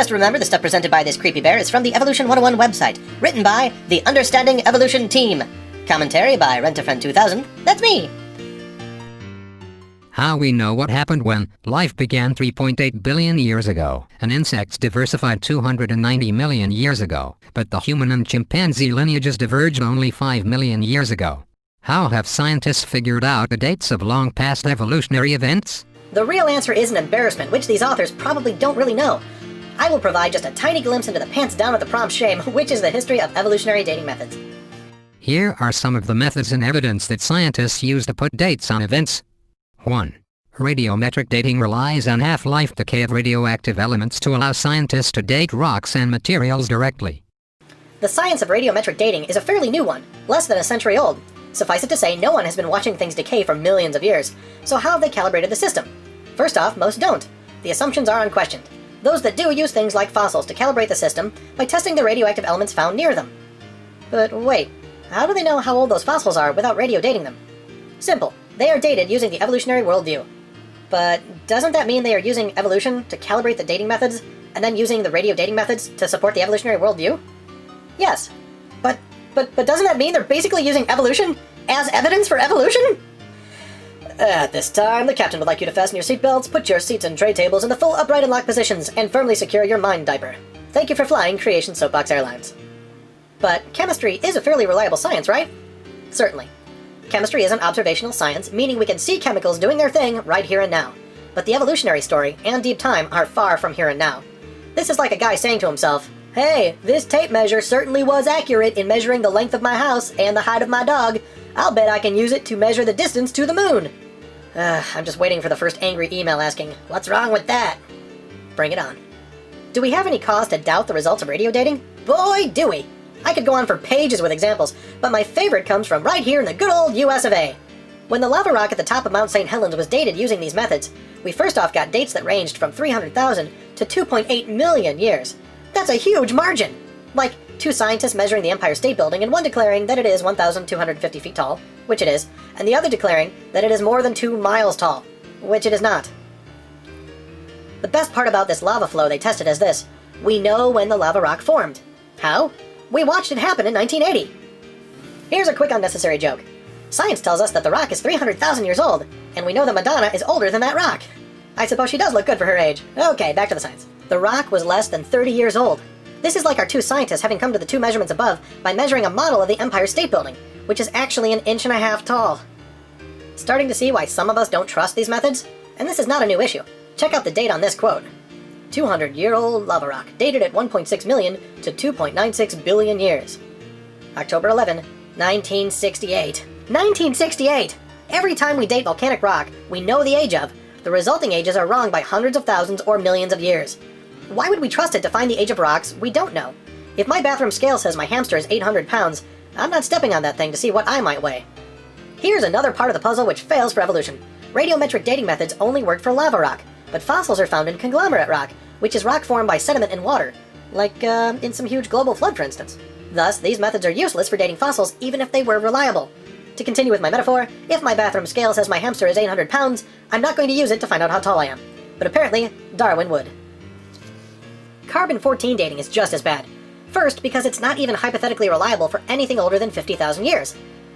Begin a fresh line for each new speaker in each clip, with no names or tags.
Just remember, the stuff presented by this creepy bear is from the Evolution 101 website, written by the Understanding Evolution team. Commentary by Rent-A-Friend2000. That's me!
How we know what happened when life began 3.8 billion years ago, and insects diversified 290 million years ago, but the human and chimpanzee lineages diverged only 5 million years ago. How have scientists figured out the dates of long-past evolutionary events?
The real answer is an embarrassment, which these authors probably don't really know. I will provide just a tiny glimpse into the pants down with the prom shame, which is the history of evolutionary dating methods.
Here are some of the methods and evidence that scientists use to put dates on events. 1. Radiometric dating relies on half-life decay of radioactive elements to allow scientists to date rocks and materials directly.
The science of radiometric dating is a fairly new one, less than a century old. Suffice it to say, no one has been watching things decay for millions of years. So how have they calibrated the system? First off, most don't. The assumptions are unquestioned. Those that do use things like fossils to calibrate the system by testing the radioactive elements found near them. But wait, how do they know how old those fossils are without radio dating them? Simple. They are dated using the evolutionary worldview. But doesn't that mean they are using evolution to calibrate the dating methods, and then using the radio dating methods to support the evolutionary worldview? Yes. But doesn't that mean they're basically using evolution as evidence for evolution? At this time, the captain would like you to fasten your seatbelts, put your seats and tray tables in the full upright and locked positions, and firmly secure your mind diaper. Thank you for flying Creation Soapbox Airlines. But chemistry is a fairly reliable science, right? Certainly. Chemistry is an observational science, meaning we can see chemicals doing their thing right here and now. But the evolutionary story and deep time are far from here and now. This is like a guy saying to himself, "Hey, this tape measure certainly was accurate in measuring the length of my house and the height of my dog. I'll bet I can use it to measure the distance to the moon." I'm just waiting for the first angry email asking, "What's wrong with that?" Bring it on. Do we have any cause to doubt the results of radio dating? Boy, do we! I could go on for pages with examples, but my favorite comes from right here in the good old US of A. When the lava rock at the top of Mount St. Helens was dated using these methods, we first off got dates that ranged from 300,000 to 2.8 million years. That's a huge margin! Like, two scientists measuring the Empire State Building and one declaring that it is 1,250 feet tall, which it is, and the other declaring that it is more than 2 miles tall, which it is not. The best part about this lava flow they tested is this: we know when the lava rock formed. How? We watched it happen in 1980. Here's a quick unnecessary joke. Science tells us that the rock is 300,000 years old, and we know that Madonna is older than that rock. I suppose she does look good for her age. Okay, back to the science. The rock was less than 30 years old. This is like our two scientists having come to the two measurements above by measuring a model of the Empire State Building, which is actually 1.5 inches tall. Starting to see why some of us don't trust these methods? And this is not a new issue. Check out the date on this quote. 200-year-old lava rock, dated at 1.6 million to 2.96 billion years. October 11, 1968. 1968! Every time we date volcanic rock we know the age of, the resulting ages are wrong by hundreds of thousands or millions of years. Why would we trust it to find the age of rocks we don't know? If my bathroom scale says my hamster is 800 pounds, I'm not stepping on that thing to see what I might weigh. Here's another part of the puzzle which fails for evolution. Radiometric dating methods only work for lava rock, but fossils are found in conglomerate rock, which is rock formed by sediment and water, like in some huge global flood, for instance. Thus, these methods are useless for dating fossils even if they were reliable. To continue with my metaphor, if my bathroom scale says my hamster is 800 pounds, I'm not going to use it to find out how tall I am. But apparently, Darwin would. Carbon-14 dating is just as bad. First, because it's not even hypothetically reliable for anything older than 50,000 years.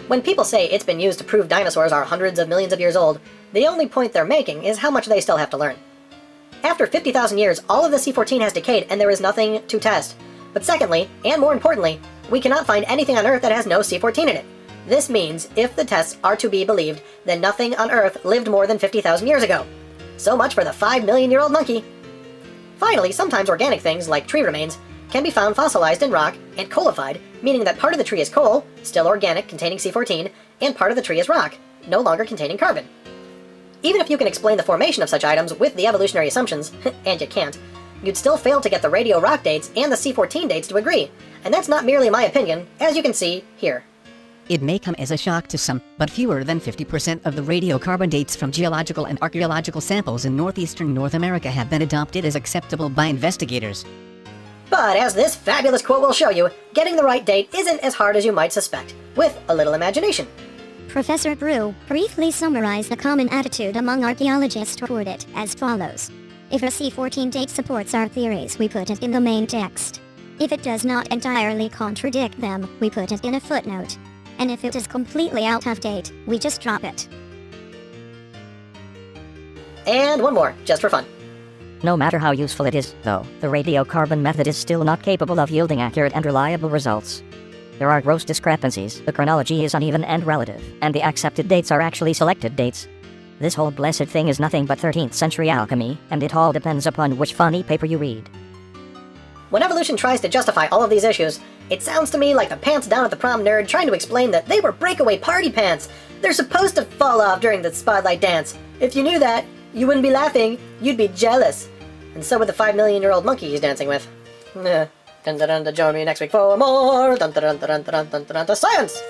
When people say it's been used to prove dinosaurs are hundreds of millions of years old, the only point they're making is how much they still have to learn. After 50,000 years, all of the C14 has decayed and there is nothing to test. But secondly, and more importantly, we cannot find anything on Earth that has no C14 in it. This means, if the tests are to be believed, then nothing on Earth lived more than 50,000 years ago. So much for the 5-million-year-old monkey. Finally, sometimes organic things, like tree remains, can be found fossilized in rock and coalified, meaning that part of the tree is coal, still organic, containing C14, and part of the tree is rock, no longer containing carbon. Even if you can explain the formation of such items with the evolutionary assumptions, and you can't, you'd still fail to get the radio rock dates and the C14 dates to agree, and that's not merely my opinion, as you can see here.
It may come as a shock to some, but fewer than 50% of the radiocarbon dates from geological and archaeological samples in northeastern North America have been adopted as acceptable by investigators.
But as this fabulous quote will show you, getting the right date isn't as hard as you might suspect, with a little imagination.
Professor Brew briefly summarized the common attitude among archaeologists toward it as follows. If a C14 date supports our theories, we put it in the main text. If it does not entirely contradict them, we put it in a footnote. And if it is completely out of date, we just drop it.
And one more, just for fun.
No matter how useful it is, though, the radiocarbon method is still not capable of yielding accurate and reliable results. There are gross discrepancies, the chronology is uneven and relative, and the accepted dates are actually selected dates. This whole blessed thing is nothing but 13th century alchemy, and it all depends upon which funny paper you read.
When evolution tries to justify all of these issues, it sounds to me like the pants down at the prom nerd trying to explain that they were breakaway party pants. They're supposed to fall off during the spotlight dance. If you knew that, you wouldn't be laughing, you'd be jealous. And so would the 5-million-year-old monkey he's dancing with. Dun dun dun, join me next week for more dun dun dun dun dun dun dun dun science!